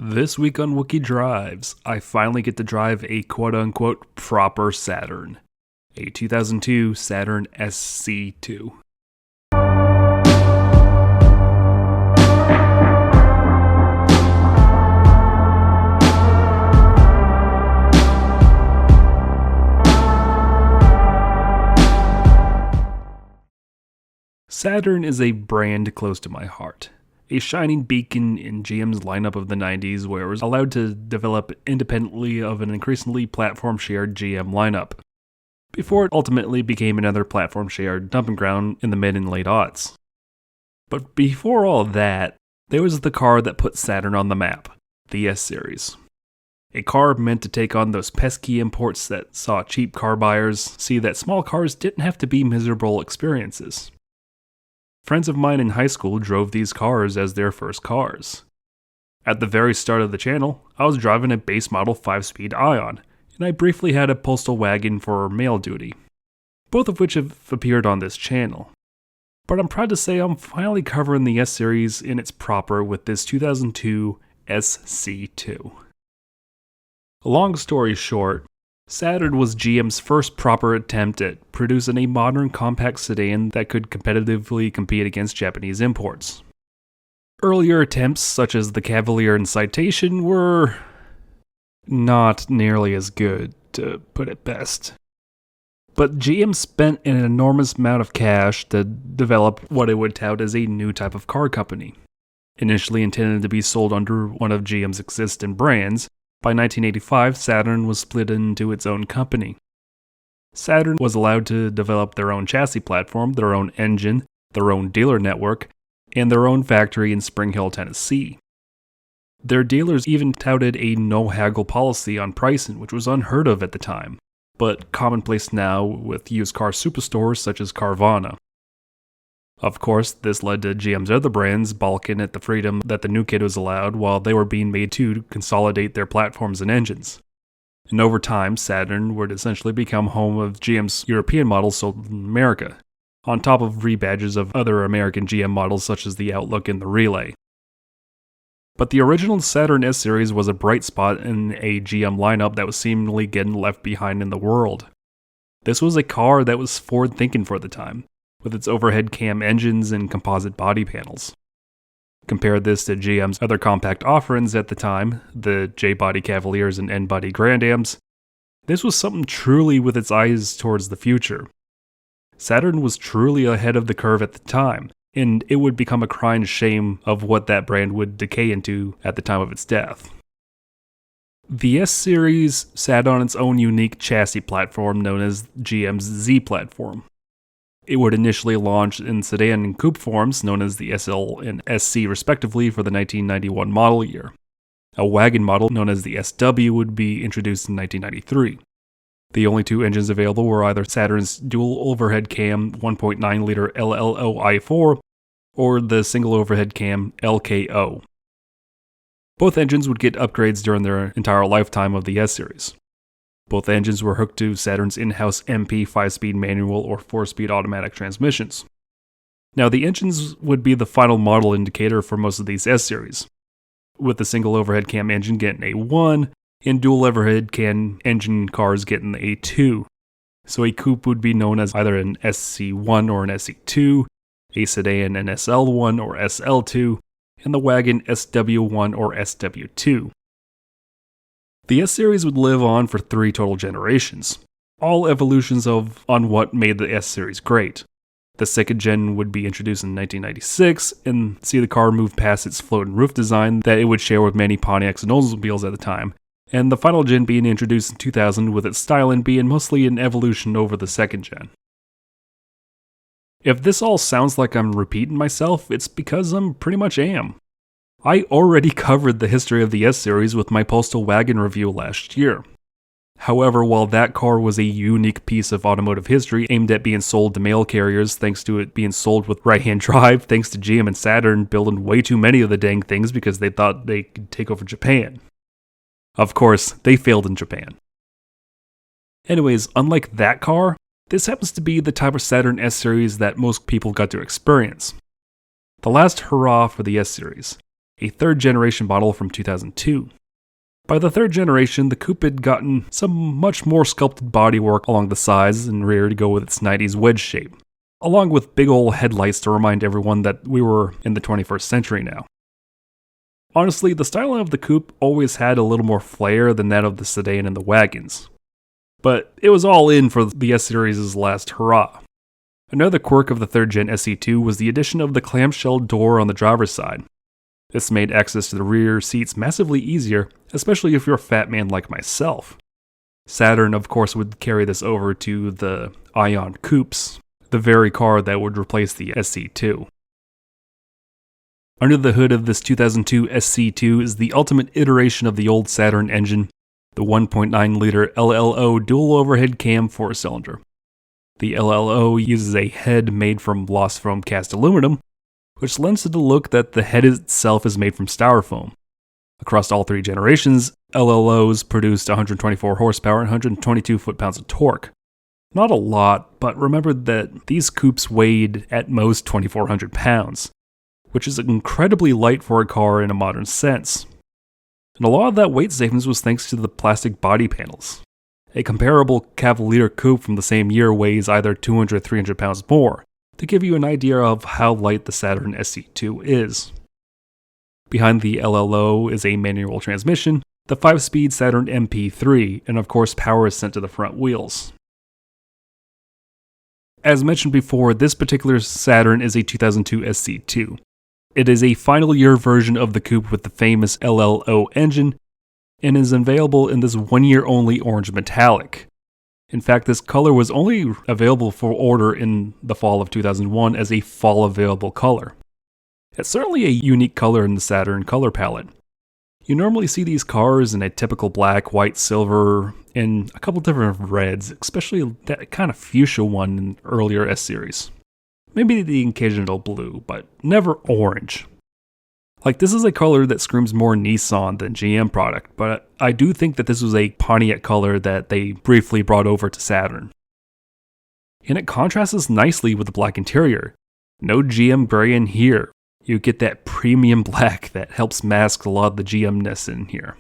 This week on Wookie Drives, I finally get to drive a quote-unquote proper Saturn, a 2002 Saturn SC2. Saturn is a brand close to my heart. A shining beacon in GM's lineup of the 90s where it was allowed to develop independently of an increasingly platform-shared GM lineup, before it ultimately became another platform-shared dumping ground in the mid and late aughts. But before all that, there was the car that put Saturn on the map, the S-Series. A car meant to take on those pesky imports that saw cheap car buyers see that small cars didn't have to be miserable experiences. Friends of mine in high school drove these cars as their first cars. At the very start of the channel, I was driving a base model 5-speed Ion, and I briefly had a postal wagon for mail duty, both of which have appeared on this channel. But I'm proud to say I'm finally covering the S-Series in its proper with this 2002 SC2. Long story short, Saturn was GM's first proper attempt at producing a modern compact sedan that could competitively compete against Japanese imports. Earlier attempts, such as the Cavalier and Citation, were not nearly as good, to put it best. But GM spent an enormous amount of cash to develop what it would tout as a new type of car company. Initially intended to be sold under one of GM's existing brands, by 1985, Saturn was split into its own company. Saturn was allowed to develop their own chassis platform, their own engine, their own dealer network, and their own factory in Spring Hill, Tennessee. Their dealers even touted a no-haggle policy on pricing, which was unheard of at the time, but commonplace now with used car superstores such as Carvana. Of course, this led to GM's other brands balking at the freedom that the new kid was allowed while they were being made to consolidate their platforms and engines. And over time, Saturn would essentially become home of GM's European models sold in America, on top of rebadges of other American GM models such as the Outlook and the Relay. But the original Saturn S-Series was a bright spot in a GM lineup that was seemingly getting left behind in the world. This was a car that was forward-thinking for the time, with its overhead cam engines and composite body panels. Compare this to GM's other compact offerings at the time, the J-body Cavaliers and N-body Grand Ams. This was something truly with its eyes towards the future. Saturn was truly ahead of the curve at the time, and it would become a crying shame of what that brand would decay into at the time of its death. The S-Series sat on its own unique chassis platform known as GM's Z platform. It would initially launch in sedan and coupe forms known as the SL and SC respectively for the 1991 model year. A wagon model known as the SW would be introduced in 1993. The only two engines available were either Saturn's dual overhead cam 1.9-liter LLO-i4 or the single overhead cam LKO. Both engines would get upgrades during their entire lifetime of the S-Series. Both engines were hooked to Saturn's in-house MP 5-speed manual or 4-speed automatic transmissions. Now, the engines would be the final model indicator for most of these S-Series, with the single overhead cam engine getting a 1, and dual overhead cam engine cars getting a 2. So a coupe would be known as either an SC1 or an SC2, a sedan an SL1 or SL2, and the wagon SW1 or SW2. The S-Series would live on for 3 total generations, all evolutions on what made the S-Series great. The second gen would be introduced in 1996 and see the car move past its floating roof design that it would share with many Pontiacs and Oldsmobiles at the time, and the final gen being introduced in 2000 with its styling being mostly an evolution over the second gen. If this all sounds like I'm repeating myself, it's because I'm pretty much am. I already covered the history of the S-Series with my postal wagon review last year. However, while that car was a unique piece of automotive history aimed at being sold to mail carriers thanks to it being sold with right-hand drive thanks to GM and Saturn building way too many of the dang things because they thought they could take over Japan. Of course, they failed in Japan. Anyways, unlike that car, this happens to be the type of Saturn S-Series that most people got to experience. The last hurrah for the S-Series. a third-generation model from 2002. By the third generation, the coupe had gotten some much more sculpted bodywork along the sides and rear to go with its 90s wedge shape, along with big ol' headlights to remind everyone that we were in the 21st century now. Honestly, the styling of the coupe always had a little more flair than that of the sedan and the wagons. But it was all in for the S-Series' last hurrah. Another quirk of the 3rd Gen SC2 was the addition of the clamshell door on the driver's side. This made access to the rear seats massively easier, especially if you're a fat man like myself. Saturn, of course, would carry this over to the Ion Coupes, the very car that would replace the SC2. Under the hood of this 2002 SC2 is the ultimate iteration of the old Saturn engine, the 1.9-liter LLO dual overhead cam 4-cylinder. The LLO uses a head made from lost foam cast aluminum, which lends to the look that the head itself is made from styrofoam. Across all 3 generations, LLOs produced 124 horsepower and 122 foot-pounds of torque. Not a lot, but remember that these coupes weighed at most 2,400 pounds, which is incredibly light for a car in a modern sense. And a lot of that weight savings was thanks to the plastic body panels. A comparable Cavalier coupe from the same year weighs either 200 or 300 pounds more, to give you an idea of how light the Saturn SC2 is. Behind the LLO is a manual transmission, the 5-speed Saturn MP3, and of course power is sent to the front wheels. As mentioned before, this particular Saturn is a 2002 SC2. It is a final year version of the coupe with the famous LLO engine, and is available in this 1-year only orange metallic. In fact, this color was only available for order in the fall of 2001 as a fall available color. It's certainly a unique color in the Saturn color palette. You normally see these cars in a typical black, white, silver, and a couple different reds, especially that kind of fuchsia one in earlier S-Series. Maybe the occasional blue, but never orange. Like, this is a color that screams more Nissan than GM product, but I do think that this was a Pontiac color that they briefly brought over to Saturn. And it contrasts nicely with the black interior. No GM gray in here. You get that premium black that helps mask a lot of the GM-ness in here.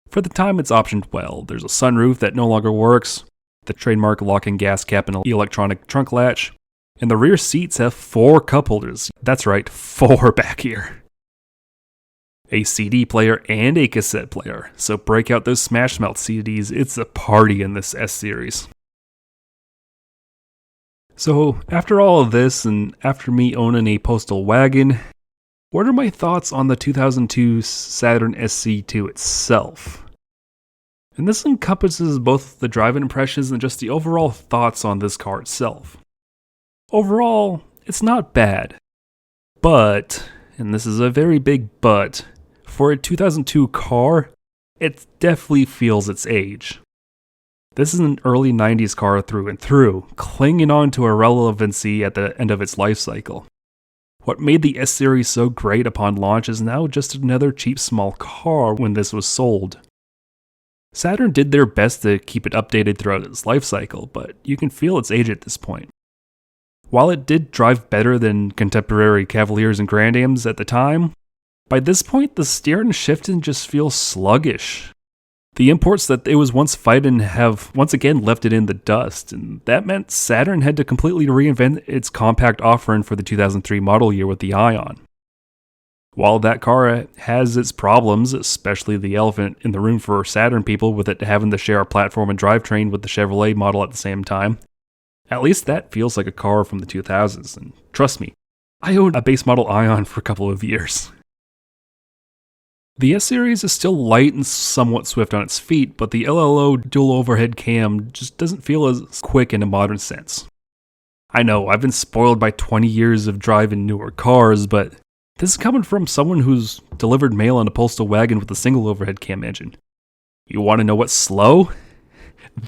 For the time, it's optioned well. There's a sunroof that no longer works, the trademark lock-in gas cap and electronic trunk latch, and the rear seats have 4 cup holders. That's right, 4 back here. A CD player and a cassette player, so break out those Smash Mouth CDs, it's a party in this S-Series. So, after all of this, and after me owning a postal wagon, what are my thoughts on the 2002 Saturn SC2 itself? And this encompasses both the driving impressions and just the overall thoughts on this car itself. Overall, it's not bad. But, and this is a very big but, for a 2002 car, it definitely feels its age. This is an early 90s car through and through, clinging on to irrelevancy at the end of its life cycle. What made the S-Series so great upon launch is now just another cheap small car when this was sold. Saturn did their best to keep it updated throughout its life cycle, but you can feel its age at this point. While it did drive better than contemporary Cavaliers and Grand Ams at the time, by this point the steer and shifting just feels sluggish. The imports that it was once fighting have once again left it in the dust, and that meant Saturn had to completely reinvent its compact offering for the 2003 model year with the Ion. While that car has its problems, especially the elephant in the room for Saturn people with it having to share a platform and drivetrain with the Chevrolet model at the same time, at least that feels like a car from the 2000s, and trust me, I owned a base model Ion for a couple of years. The S-Series is still light and somewhat swift on its feet, but the LLO dual overhead cam just doesn't feel as quick in a modern sense. I know, I've been spoiled by 20 years of driving newer cars, but this is coming from someone who's delivered mail on a postal wagon with a single overhead cam engine. You want to know what's slow?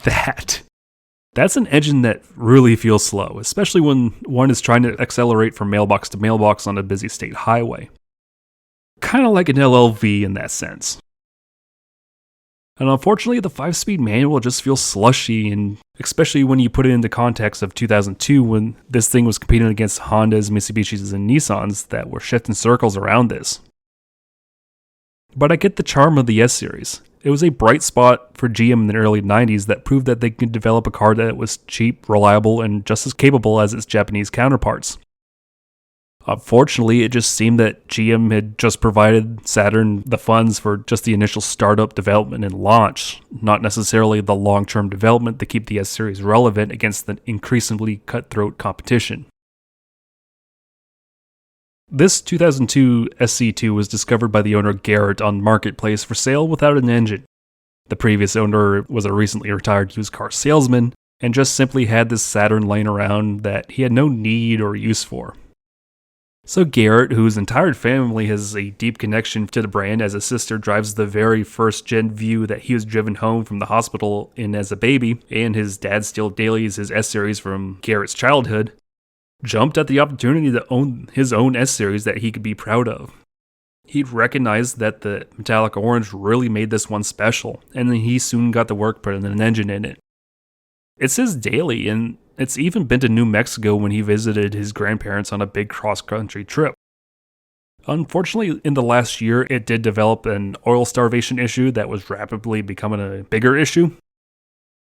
That's an engine that really feels slow, especially when one is trying to accelerate from mailbox to mailbox on a busy state highway. Kind of like an LLV in that sense. And unfortunately, the 5-speed manual just feels slushy, and especially when you put it into context of 2002 when this thing was competing against Hondas, Mitsubishis, and Nissans that were shifting circles around this. But I get the charm of the S-Series. It was a bright spot for GM in the early 90s that proved that they could develop a car that was cheap, reliable, and just as capable as its Japanese counterparts. Unfortunately, it just seemed that GM had just provided Saturn the funds for just the initial startup development and launch, not necessarily the long-term development to keep the S-Series relevant against the increasingly cutthroat competition. This 2002 SC2 was discovered by the owner Garrett on Marketplace for sale without an engine. The previous owner was a recently retired used car salesman and just simply had this Saturn laying around that he had no need or use for. So Garrett, whose entire family has a deep connection to the brand as his sister drives the very first gen View that he was driven home from the hospital in as a baby, and his dad still dailies his S-Series from Garrett's childhood, jumped at the opportunity to own his own S-Series that he could be proud of. He recognized that the metallic orange really made this one special, and then he soon got to work putting an engine in it. It's his daily, and it's even been to New Mexico when he visited his grandparents on a big cross-country trip. Unfortunately, in the last year, it did develop an oil starvation issue that was rapidly becoming a bigger issue.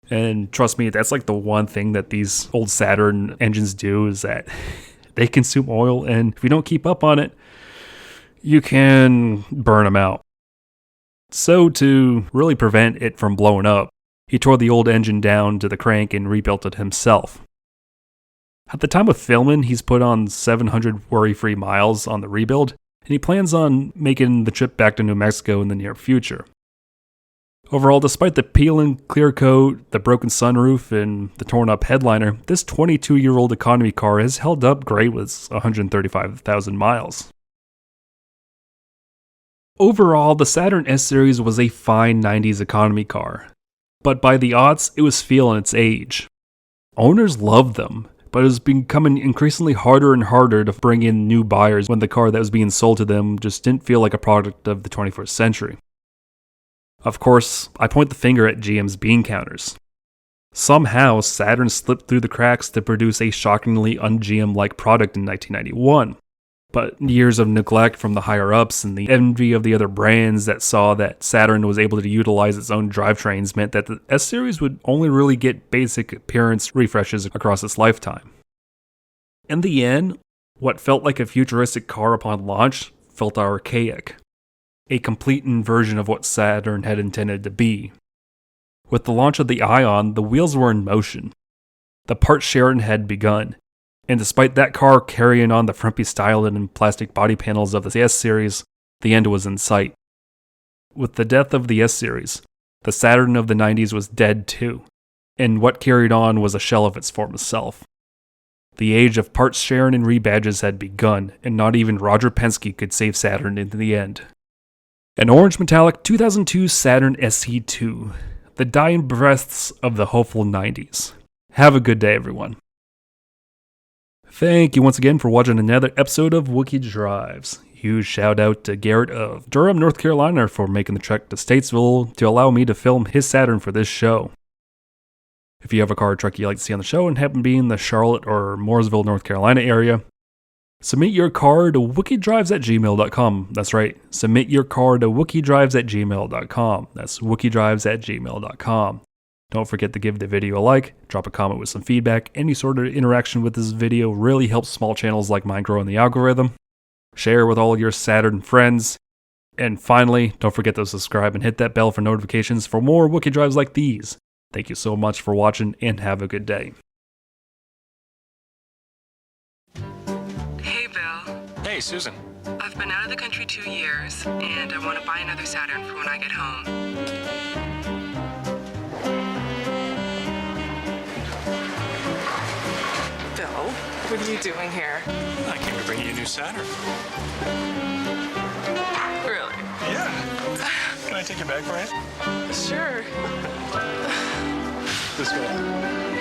And trust me, that's like the one thing that these old Saturn engines do is that they consume oil, and if you don't keep up on it, you can burn them out. So to really prevent it from blowing up, he tore the old engine down to the crank and rebuilt it himself. At the time of filming, he's put on 700 worry-free miles on the rebuild, and he plans on making the trip back to New Mexico in the near future. Overall, despite the peeling clear coat, the broken sunroof, and the torn up headliner, this 22-year-old economy car has held up great with 135,000 miles. Overall, the Saturn S-Series was a fine 90s economy car, but by the aughts, it was feeling its age. Owners loved them, but it was becoming increasingly harder and harder to bring in new buyers when the car that was being sold to them just didn't feel like a product of the 21st century. Of course, I point the finger at GM's bean counters. Somehow, Saturn slipped through the cracks to produce a shockingly un-GM-like product in 1991. But years of neglect from the higher-ups and the envy of the other brands that saw that Saturn was able to utilize its own drivetrains meant that the S-Series would only really get basic appearance refreshes across its lifetime. In the end, what felt like a futuristic car upon launch felt archaic. A complete inversion of what Saturn had intended to be. With the launch of the Ion, the wheels were in motion. The part sharing had begun, and despite that car carrying on the frumpy styling and plastic body panels of the S-Series, the end was in sight. With the death of the S-Series, the Saturn of the 90s was dead too, and what carried on was a shell of its former self. The age of parts sharing and rebadges had begun, and not even Roger Penske could save Saturn in the end. An orange metallic 2002 Saturn SC2, the dying breaths of the hopeful 90s. Have a good day, everyone. Thank you once again for watching another episode of Wookie Drives. Huge shout out to Garrett of Durham, North Carolina for making the trek to Statesville to allow me to film his Saturn for this show. If you have a car or truck you'd like to see on the show and happen to be in the Charlotte or Mooresville, North Carolina area, submit your car to wookiedrives@gmail.com. That's right, submit your car to wookiedrives@gmail.com. That's wookiedrives@gmail.com. Don't forget to give the video a like, drop a comment with some feedback. Any sort of interaction with this video really helps small channels like mine grow in the algorithm. Share with all your Saturn friends. And finally, don't forget to subscribe and hit that bell for notifications for more Wookie Drives like these. Thank you so much for watching and have a good day. Hey, Bill. Hey, Susan. I've been out of the country 2 years, and I want to buy another Saturn for when I get home. Bill, what are you doing here? I came to bring you a new Saturn. Really? Yeah. Can I take your bag for it? Sure. This way.